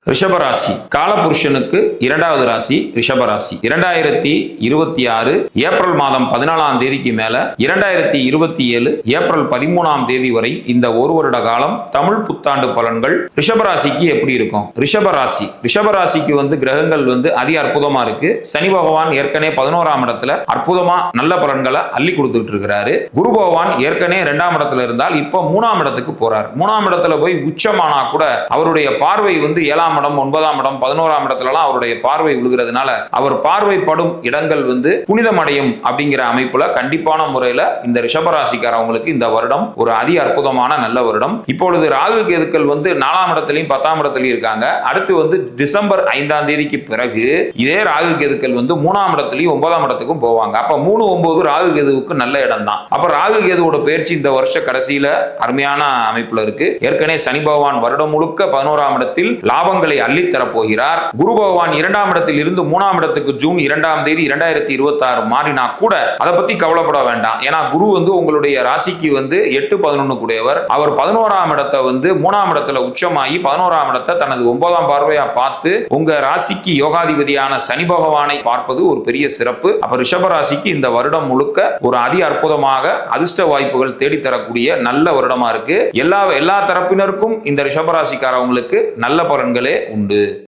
ரிஷபராசி காலபுருஷனுக்கு இரண்டாவது ராசி ரிஷபராசி 2026 ஏப்ரல் மாதம் 14ஆம் தேதிக்கு மேல 2027 ஏப்ரல் 13ஆம் தேதி வரை இந்த ஒரு வருட காலம் தமிழ் புத்தாண்டு பலன்கள் ரிஷபராசிக்கு எப்படி இருக்கும்? ரிஷபராசிக்கு கிரகங்கள் அதி அற்புதமா இருக்கு. சனி பகவான் ஏற்கனவே 11ஆம் இடத்துல அற்புதமா நல்ல பலன்களை அள்ளி கொடுத்துட்டு இருக்கிறாரு. குரு பகவான் ஏற்கனவே 2ஆம் இடத்துல இருந்தால் இப்ப 3ஆம் இடத்துக்கு போறார். 3ஆம் இடத்துல போய் உச்சமானா கூட அவருடைய பார்வை 7ஆம் இடம் 9ஆம் இடம் 11ஆம் இடத்துலலாம் அவருடைய பார்வை விழுகிறதுனால அவர் பார்வைப்படும் இடங்கள் புனிதமடையும் அப்படிங்கிற அமைப்புல கண்டிப்பான முறையில இந்த ரிஷபராசிக்காரவங்களுக்கு இந்த வருடம் ஒரு அதி அற்புதமான நல்ல வருடம். இப்பொழுது ராகு கேதுக்கள் 4ஆம் இடத்திலையும் 10ஆம் இடத்திலையும் இருக்காங்க. அடுத்து டிசம்பர் 5ஆம் தேதிக்கு பிறகு இதே ராகு கேதுக்கள் 3ஆம் இடத்திலையும் 9ஆம் இடத்துக்கும் போவாங்க. அப்ப 3, 9 ராகு கேதுவுக்கு நல்ல இடம் தான். அப்ப ராகு கேதுவோட பயிற்சி இந்த வருஷ கடைசியில அருமையான அமைப்புல இருக்கு. ஏற்கனவே சனி பகவான் வருடம் முழுக்க 11ஆம் இடத்தில் லாபங்களை அள்ளித்தரப் போகிறார். குரு பகவான் 2ஆம் இடத்தில் இருந்து 3ஆம் இடத்துக்கு ஜூன் 2ஆம் தேதி 2026 மாறினா கூட அதை பத்தி கவலைப்பட வேண்டாம். ஏன்னா குரு உங்களுடைய ராசிக்கு 8, 11 கூடியவர். அவர் 11ஆம் இடத்தை 3ஆம் இடத்துல உச்சமாகி 11ஆம் இடத்தை தனது 9ஆம் பார்வையா பார்த்து உங்க ராசிக்கு யோகாதிபதியான சனி பகவானை பார்ப்பது ஒரு பெரிய சிறப்பு. அப்ப ரிஷபராசிக்கு இந்த வருடம் முழுக்க ஒரு அதி அற்புதமாக அதிர்ஷ்ட வாய்ப்புகள் தேடித்தரக்கூடிய நல்ல வருடமா இருக்கு. எல்லா தரப்பினருக்கும் இந்த ரிஷபராசிக்காரவங்களுக்கு நல்ல பலன்களே உண்டு.